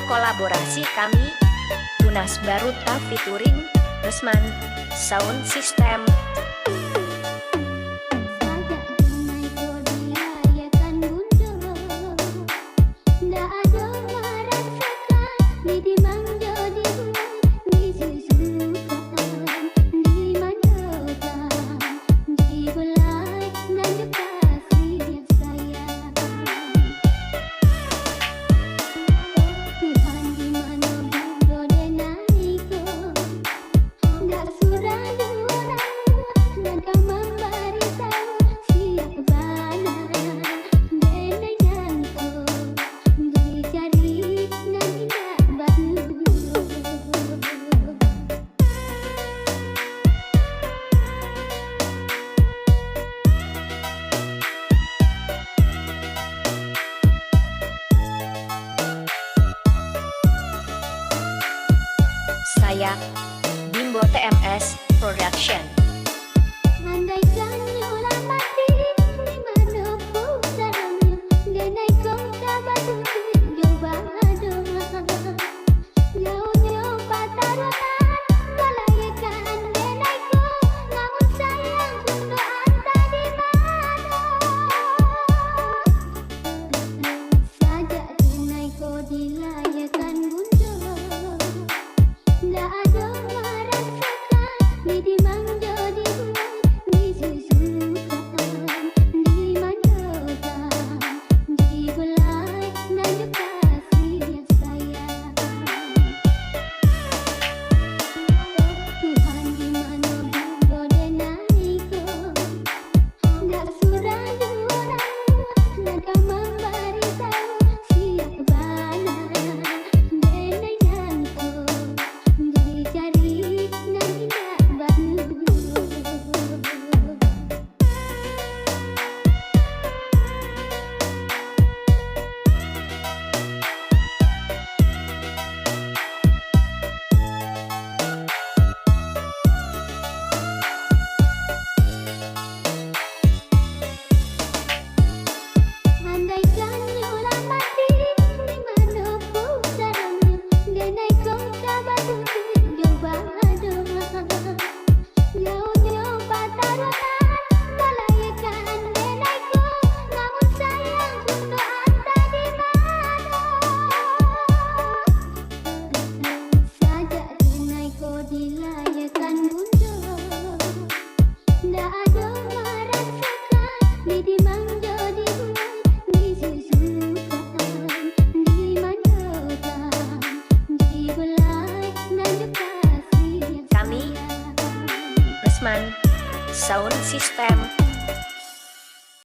kolaborasi kami Tunas Baruta featuring Resman Sound System. Saya Bimbo TMS Production. Andaikan nyula mati di mana putaranya, genai kau kabatu coba doa. Jauhnya patarutan melayakkan genai kau, namun sayang untuk anta di mana. Sajak genai kau dilayakkan bunda. Nggak ada merasakan di manja dibuat disusukan di mandokan dibelai dan dikasih yang sayang. Tuhan di mana boleh naik nggak surah orang naga memberi tahu siap bana denai jantung dicari dan tidak baru. Andaikan nyula mati di mana putaranya, genai kau kabatu coba doa. Jauhnya patarutan melayakkan genai kau, namun sayang untuk anta di mana. Sajak genai kau dilayakkan bunda. Nggak ada merasakan di manja dibuat disusukan di mandokan dibelai dan dikasih yang Kami sayang. Resman Sound System.